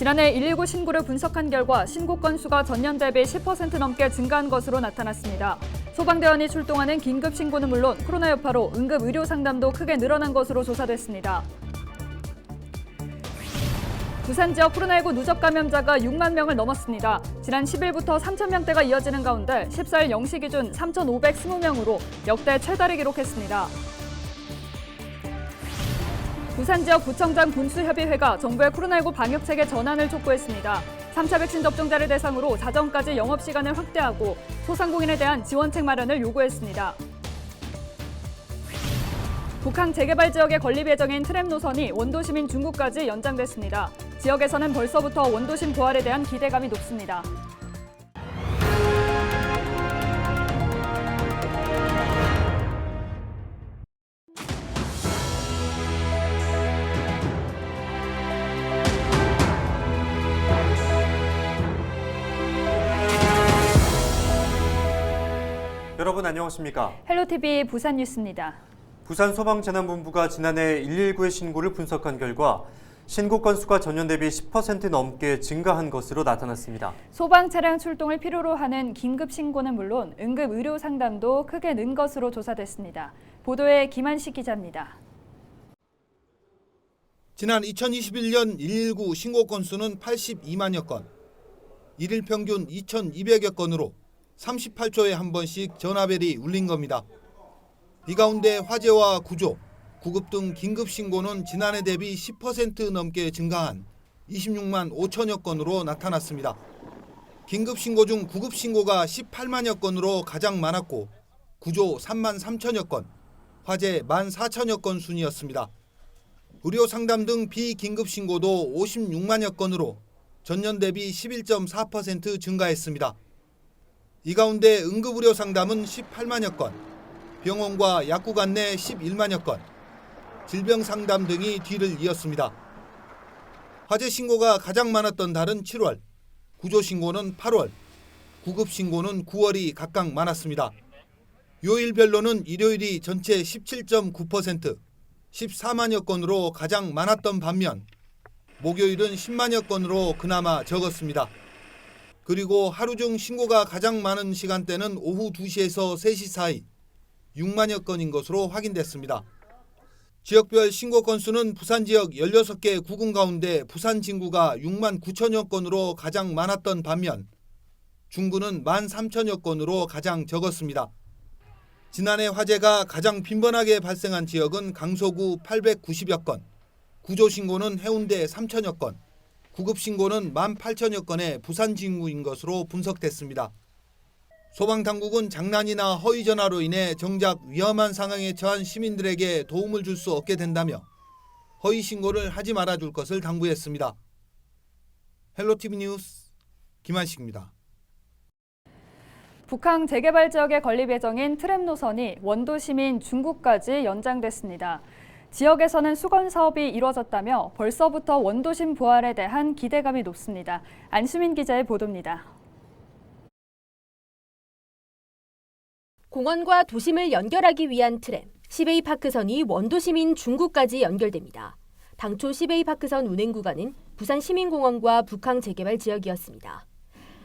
지난해 119 신고를 분석한 결과 신고 건수가 전년 대비 10% 넘게 증가한 것으로 나타났습니다. 소방대원이 출동하는 긴급 신고는 물론 코로나 여파로 응급 의료 상담도 크게 늘어난 것으로 조사됐습니다. 부산 지역 코로나19 누적 감염자가 6만 명을 넘었습니다. 지난 10일부터 3천 명대가 이어지는 가운데 14일 0시 기준 3,520명으로 역대 최다를 기록했습니다. 부산 지역 구청장 군수협의회가 정부의 코로나19 방역체계 전환을 촉구했습니다. 3차 백신 접종자를 대상으로 자정까지 영업시간을 확대하고 소상공인에 대한 지원책 마련을 요구했습니다. 북한 재개발 지역의 건립 예정인 트램 노선이 원도심인 중구까지 연장됐습니다. 지역에서는 벌써부터 원도심 부활에 대한 기대감이 높습니다. 여러분 안녕하십니까? 헬로티비 부산 뉴스입니다. 부산소방재난본부가 지난해 119의 신고를 분석한 결과 신고 건수가 전년 대비 10% 넘게 증가한 것으로 나타났습니다. 소방 차량 출동을 필요로 하는 긴급 신고는 물론 응급 의료 상담도 크게 는 것으로 조사됐습니다. 보도에 김한식 기자입니다. 지난 2021년 119 신고 건수는 82만여 건, 일일 평균 2,200여 건으로 38초에 한 번씩 전화벨이 울린 겁니다. 이 가운데 화재와 구조, 구급 등 긴급 신고는 지난해 대비 10% 넘게 증가한 26만 5천여 건으로 나타났습니다. 긴급 신고 중 구급 신고가 18만여 건으로 가장 많았고 구조 3만 3천여 건, 화재 1만 4천여 건 순이었습니다. 의료 상담 등 비긴급 신고도 56만여 건으로 전년 대비 11.4% 증가했습니다. 이 가운데 응급의료 상담은 18만여 건, 병원과 약국 안내 11만여 건, 질병 상담 등이 뒤를 이었습니다. 화재 신고가 가장 많았던 달은 7월, 구조 신고는 8월, 구급 신고는 9월이 각각 많았습니다. 요일별로는 일요일이 전체 17.9%, 14만여 건으로 가장 많았던 반면 목요일은 10만여 건으로 그나마 적었습니다. 그리고 하루 중 신고가 가장 많은 시간대는 오후 2시에서 3시 사이 6만여 건인 것으로 확인됐습니다. 지역별 신고 건수는 부산 지역 16개 구군 가운데 부산 진구가 6만 9천여 건으로 가장 많았던 반면 중구는 1만 3천여 건으로 가장 적었습니다. 지난해 화재가 가장 빈번하게 발생한 지역은 강서구 890여 건, 구조 신고는 해운대 3천여 건, 구급 신고는 1만 8천여 건의 부산 진구인 것으로 분석됐습니다. 소방당국은 장난이나 허위 전화로 인해 정작 위험한 상황에 처한 시민들에게 도움을 줄 수 없게 된다며 허위 신고를 하지 말아줄 것을 당부했습니다. 헬로티비 뉴스 김한식입니다. 북한 재개발 지역의 건립 예정인 트램 노선이 원도심인 중구까지 연장됐습니다. 지역에서는 수건 사업이 이루어졌다며 벌써부터 원도심 부활에 대한 기대감이 높습니다. 안수민 기자의 보도입니다. 공원과 도심을 연결하기 위한 트램, 시베이파크선이 원도심인 중구까지 연결됩니다. 당초 시베이파크선 운행 구간은 부산 시민공원과 북항 재개발 지역이었습니다.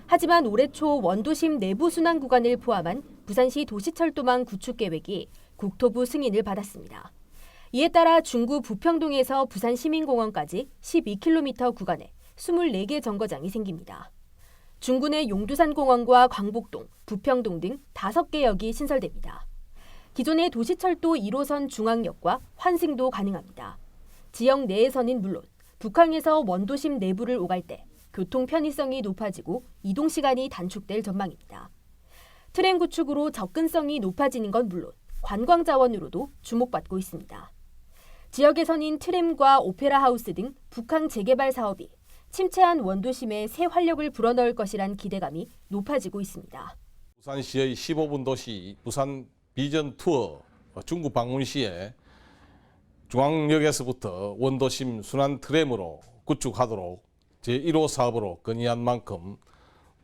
하지만 올해 초 원도심 내부 순환 구간을 포함한 부산시 도시철도망 구축 계획이 국토부 승인을 받았습니다. 이에 따라 중구 부평동에서 부산 시민공원까지 12km 구간에 24개 정거장이 생깁니다. 중구 내 용두산공원과 광복동, 부평동 등 5개 역이 신설됩니다. 기존의 도시철도 1호선 중앙역과 환승도 가능합니다. 지역 내에서는 물론 북항에서 원도심 내부를 오갈 때 교통 편의성이 높아지고 이동 시간이 단축될 전망입니다. 트램 구축으로 접근성이 높아지는 건 물론 관광 자원으로도 주목받고 있습니다. 지역에서는 트램과 오페라 하우스 등 북항 재개발 사업이 침체한 원도심에 새 활력을 불어넣을 것이란 기대감이 높아지고 있습니다. 부산시의 15분 도시 부산 비전 투어 중구 방문 시에 중앙역에서부터 원도심 순환 트램으로 구축하도록 제1호 사업으로 건의한 만큼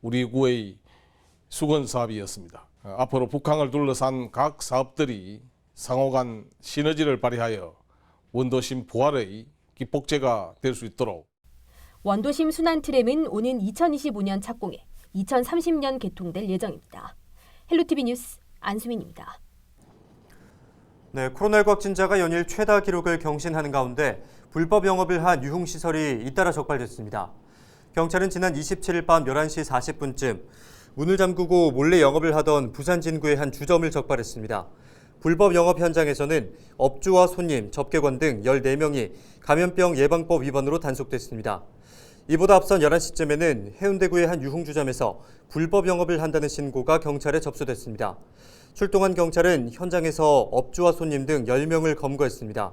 우리 구의 수건 사업이었습니다. 앞으로 북항을 둘러싼 각 사업들이 상호 간 시너지를 발휘하여 원도심 부활의 기폭제가 될 수 있도록 원도심 순환 트램은 오는 2025년 착공해 2030년 개통될 예정입니다. 헬로티비 뉴스 안수민입니다. 네, 코로나19 확진자가 연일 최다 기록을 경신하는 가운데 불법 영업을 한 유흥시설이 잇따라 적발됐습니다. 경찰은 지난 27일 밤 11시 40분쯤 문을 잠그고 몰래 영업을 하던 부산 진구의 한 주점을 적발했습니다. 불법 영업 현장에서는 업주와 손님, 접객원 등 14명이 감염병 예방법 위반으로 단속됐습니다. 이보다 앞선 11시쯤에는 해운대구의 한 유흥주점에서 불법 영업을 한다는 신고가 경찰에 접수됐습니다. 출동한 경찰은 현장에서 업주와 손님 등 10명을 검거했습니다.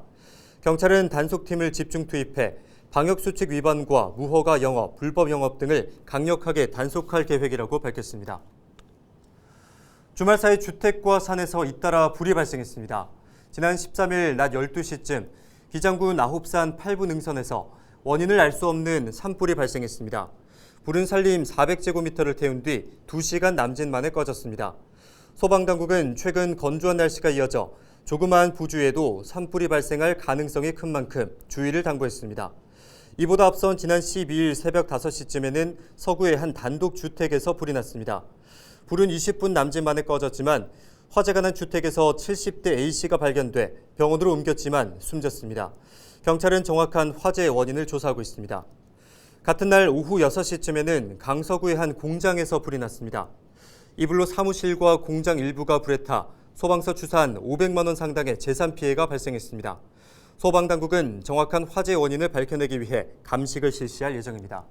경찰은 단속팀을 집중 투입해 방역수칙 위반과 무허가 영업, 불법 영업 등을 강력하게 단속할 계획이라고 밝혔습니다. 주말 사이 주택과 산에서 잇따라 불이 발생했습니다. 지난 13일 낮 12시쯤 기장군 아홉산 8부 능선에서 원인을 알 수 없는 산불이 발생했습니다. 불은 산림 400제곱미터를 태운 뒤 2시간 남짓 만에 꺼졌습니다. 소방당국은 최근 건조한 날씨가 이어져 조그마한 부주에도 산불이 발생할 가능성이 큰 만큼 주의를 당부했습니다. 이보다 앞선 지난 12일 새벽 5시쯤에는 서구의 한 단독주택에서 불이 났습니다. 불은 20분 남짓 만에 꺼졌지만 화재가 난 주택에서 70대 A씨가 발견돼 병원으로 옮겼지만 숨졌습니다. 경찰은 정확한 화재의 원인을 조사하고 있습니다. 같은 날 오후 6시쯤에는 강서구의 한 공장에서 불이 났습니다. 이 불로 사무실과 공장 일부가 불에 타 소방서 추산 500만 원 상당의 재산 피해가 발생했습니다. 소방당국은 정확한 화재 원인을 밝혀내기 위해 감식을 실시할 예정입니다.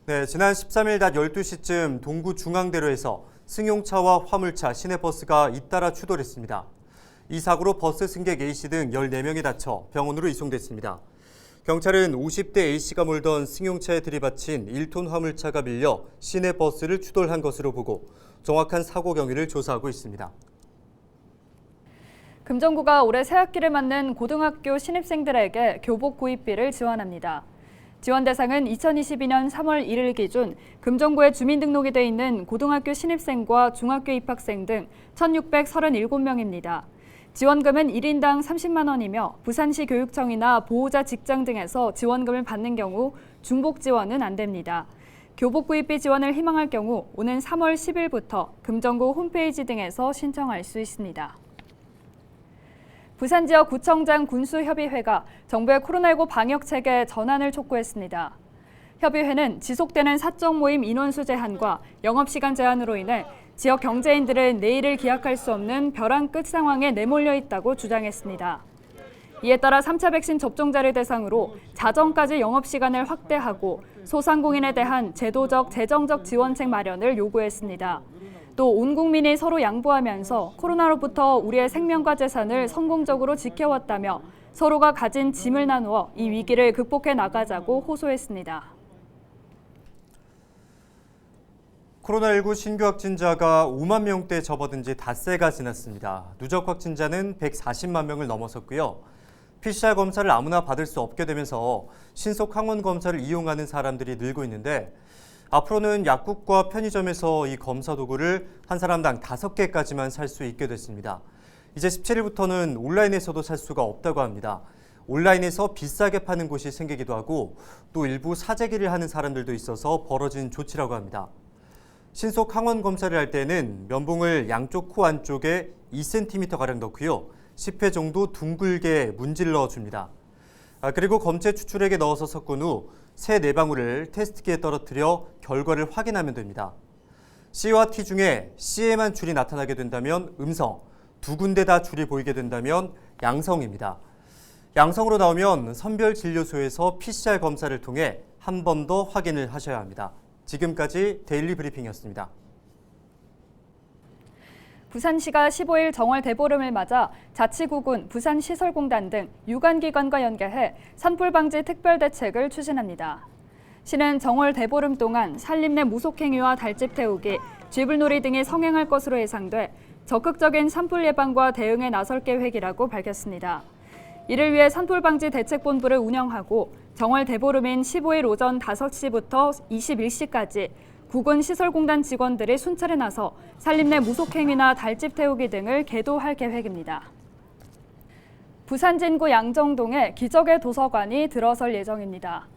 네, 지난 13일 낮 12시쯤 동구 중앙대로에서 승용차와 화물차, 시내버스가 잇따라 추돌했습니다. 이 사고로 버스 승객 A씨 등 14명이 다쳐 병원으로 이송됐습니다. 경찰은 50대 A씨가 몰던 승용차에 들이받친 1톤 화물차가 밀려 시내버스를 추돌한 것으로 보고 정확한 사고 경위를 조사하고 있습니다. 금정구가 올해 새학기를 맞는 고등학교 신입생들에게 교복 구입비를 지원합니다. 지원 대상은 2022년 3월 1일 기준 금정구에 주민등록이 돼 있는 고등학교 신입생과 중학교 입학생 등 1,637명입니다. 지원금은 1인당 30만 원이며 부산시 교육청이나 보호자 직장 등에서 지원금을 받는 경우 중복 지원은 안 됩니다. 교복 구입비 지원을 희망할 경우 오는 3월 10일부터 금정구 홈페이지 등에서 신청할 수 있습니다. 부산 지역 구청장 군수협의회가 정부의 코로나19 방역 체계 전환을 촉구했습니다. 협의회는 지속되는 사적 모임 인원수 제한과 영업시간 제한으로 인해 지역 경제인들은 내일을 기약할 수 없는 벼랑 끝 상황에 내몰려 있다고 주장했습니다. 이에 따라 3차 백신 접종자를 대상으로 자정까지 영업시간을 확대하고 소상공인에 대한 제도적, 재정적 지원책 마련을 요구했습니다. 또 온 국민이 서로 양보하면서 코로나로부터 우리의 생명과 재산을 성공적으로 지켜왔다며 서로가 가진 짐을 나누어 이 위기를 극복해 나가자고 호소했습니다. 코로나19 신규 확진자가 5만 명대에 접어든 지 닷새가 지났습니다. 누적 확진자는 140만 명을 넘어섰고요. PCR 검사를 아무나 받을 수 없게 되면서 신속 항원 검사를 이용하는 사람들이 늘고 있는데 앞으로는 약국과 편의점에서 이 검사 도구를 한 사람당 5개까지만 살 수 있게 됐습니다. 이제 17일부터는 온라인에서도 살 수가 없다고 합니다. 온라인에서 비싸게 파는 곳이 생기기도 하고 또 일부 사재기를 하는 사람들도 있어서 벌어진 조치라고 합니다. 신속 항원 검사를 할 때는 면봉을 양쪽 코 안쪽에 2cm가량 넣고요. 10회 정도 둥글게 문질러 줍니다. 그리고 검체 추출액에 넣어서 섞은 후 새 4방울을 테스트기에 떨어뜨려 결과를 확인하면 됩니다. C와 T 중에 C에만 줄이 나타나게 된다면 음성, 2군데 다 줄이 보이게 된다면 양성입니다. 양성으로 나오면 선별진료소에서 PCR 검사를 통해 한 번 더 확인을 하셔야 합니다. 지금까지 데일리 브리핑이었습니다. 부산시가 15일 정월 대보름을 맞아 자치구군, 부산시설공단 등 유관기관과 연계해 산불 방지 특별대책을 추진합니다. 시는 정월 대보름 동안 산림 내 무속행위와 달집 태우기, 쥐불놀이 등이 성행할 것으로 예상돼 적극적인 산불 예방과 대응에 나설 계획이라고 밝혔습니다. 이를 위해 산불방지 대책본부를 운영하고 정월 대보름인 15일 오전 5시부터 21시까지 구군 시설공단 직원들이 순찰에 나서 산림 내 무속행위나 달집 태우기 등을 계도할 계획입니다. 부산 진구 양정동에 기적의 도서관이 들어설 예정입니다.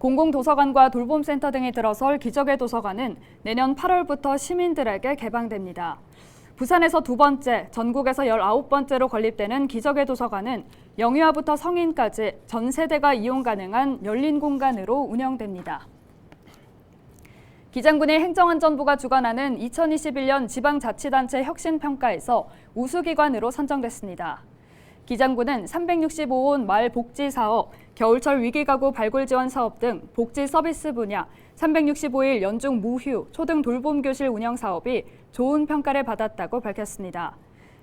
공공도서관과 돌봄센터 등이 들어설 기적의 도서관은 내년 8월부터 시민들에게 개방됩니다. 부산에서 두 번째, 전국에서 19번째로 건립되는 기적의 도서관은 영유아부터 성인까지 전 세대가 이용 가능한 열린 공간으로 운영됩니다. 기장군이 행정안전부가 주관하는 2021년 지방자치단체 혁신평가에서 우수기관으로 선정됐습니다. 기장군은 365온 마을 복지 사업, 겨울철 위기가구 발굴 지원 사업 등 복지 서비스 분야, 365일 연중 무휴, 초등 돌봄교실 운영 사업이 좋은 평가를 받았다고 밝혔습니다.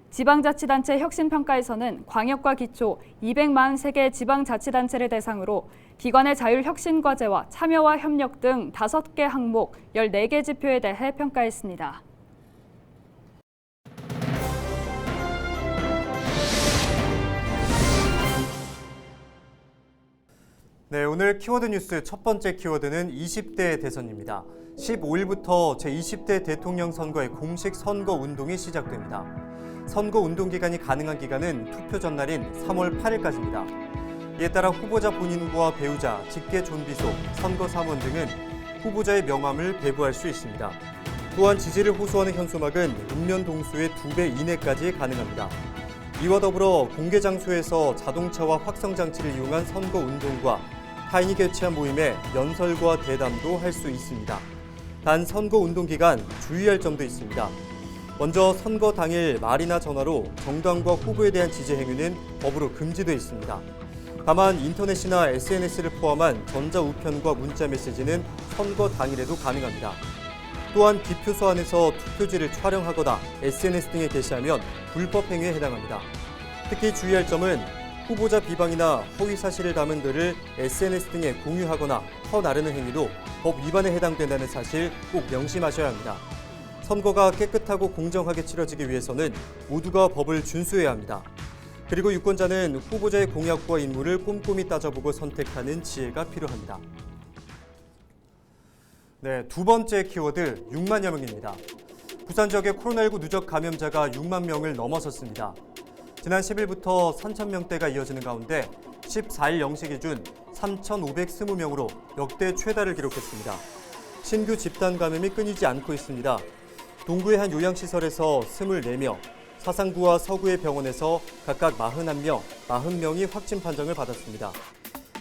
지방자치단체 혁신평가에서는 광역과 기초 243개 지방자치단체를 대상으로 기관의 자율혁신과제와 참여와 협력 등 5개 항목 14개 지표에 대해 평가했습니다. 네, 오늘 키워드 뉴스 첫 번째 키워드는 20대 대선입니다. 15일부터 제20대 대통령 선거의 공식 선거 운동이 시작됩니다. 선거 운동 기간이 가능한 기간은 투표 전날인 3월 8일까지입니다. 이에 따라 후보자 본인 후보와 배우자, 직계 존비속, 선거 사무원 등은 후보자의 명함을 배부할 수 있습니다. 또한 지지를 호소하는 현수막은 읍면 동수의 2배 이내까지 가능합니다. 이와 더불어 공개 장소에서 자동차와 확성 장치를 이용한 선거 운동과 타인이 개최한 모임에 연설과 대담도 할 수 있습니다. 단 선거 운동 기간 주의할 점도 있습니다. 먼저 선거 당일 말이나 전화로 정당과 후보에 대한 지지 행위는 법으로 금지되어 있습니다. 다만 인터넷이나 SNS를 포함한 전자우편과 문자 메시지는 선거 당일에도 가능합니다. 또한 기표소 안에서 투표지를 촬영하거나 SNS 등에 게시하면 불법 행위에 해당합니다. 특히 주의할 점은 후보자 비방이나 허위 사실을 담은 글을 SNS 등에 공유하거나 퍼나르는 행위도 법 위반에 해당된다는 사실 꼭 명심하셔야 합니다. 선거가 깨끗하고 공정하게 치러지기 위해서는 모두가 법을 준수해야 합니다. 그리고 유권자는 후보자의 공약과 임무를 꼼꼼히 따져보고 선택하는 지혜가 필요합니다. 네, 두 번째 키워드 6만여 명입니다. 부산 지역의 코로나19 누적 감염자가 6만 명을 넘어섰습니다. 지난 10일부터 3,000명대가 이어지는 가운데 14일 0시 기준 3,520명으로 역대 최다를 기록했습니다. 신규 집단 감염이 끊이지 않고 있습니다. 동구의 한 요양시설에서 24명, 사상구와 서구의 병원에서 각각 41명, 40명이 확진 판정을 받았습니다.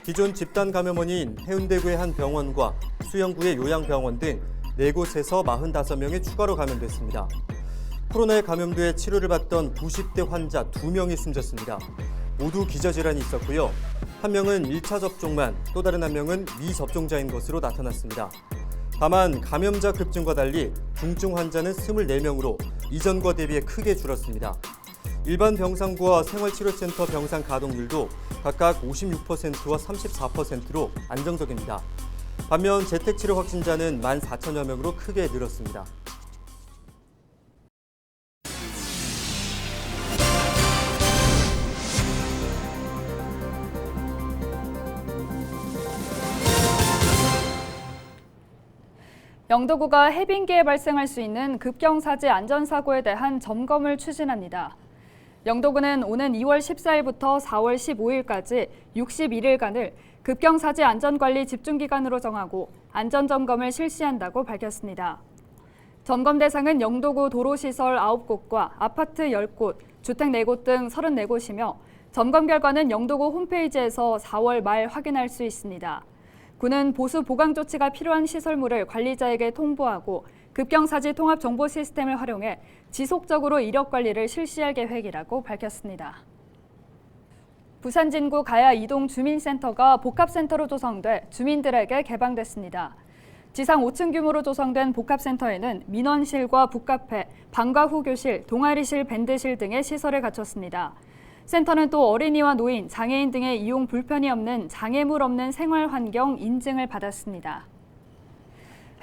기존 집단 감염원인 해운대구의 한 병원과 수영구의 요양병원 등 4곳에서 45명이 추가로 감염됐습니다. 코로나에 감염돼 치료를 받던 90대 환자 2명이 숨졌습니다. 모두 기저질환이 있었고요. 한 명은 1차 접종만, 또 다른 한 명은 미접종자인 것으로 나타났습니다. 다만 감염자 급증과 달리 중증 환자는 24명으로 이전과 대비해 크게 줄었습니다. 일반 병상과 생활치료센터 병상 가동률도 각각 56%와 34%로 안정적입니다. 반면 재택치료 확진자는 14,000여 명으로 크게 늘었습니다. 영도구가 해빙기에 발생할 수 있는 급경사지 안전사고에 대한 점검을 추진합니다. 영도구는 오는 2월 14일부터 4월 15일까지 61일간을 급경사지 안전관리 집중기간으로 정하고 안전점검을 실시한다고 밝혔습니다. 점검 대상은 영도구 도로시설 9곳과 아파트 10곳, 주택 4곳 등 34곳이며 점검 결과는 영도구 홈페이지에서 4월 말 확인할 수 있습니다. 구는 보수 보강 조치가 필요한 시설물을 관리자에게 통보하고 급경사지 통합 정보 시스템을 활용해 지속적으로 이력 관리를 실시할 계획이라고 밝혔습니다. 부산 진구 가야 이동 주민센터가 복합센터로 조성돼 주민들에게 개방됐습니다. 지상 5층 규모로 조성된 복합센터에는 민원실과 북카페, 방과 후 교실, 동아리실, 밴드실 등의 시설을 갖췄습니다. 센터는 또 어린이와 노인, 장애인 등의 이용 불편이 없는 장애물 없는 생활 환경 인증을 받았습니다.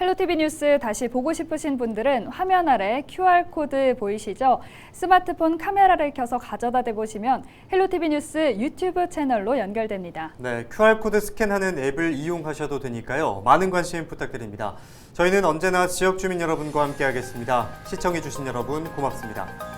헬로티비 뉴스 다시 보고 싶으신 분들은 화면 아래 QR코드 보이시죠? 스마트폰 카메라를 켜서 가져다 대보시면 헬로티비 뉴스 유튜브 채널로 연결됩니다. 네, QR코드 스캔하는 앱을 이용하셔도 되니까요. 많은 관심 부탁드립니다. 저희는 언제나 지역 주민 여러분과 함께하겠습니다. 시청해주신 여러분 고맙습니다.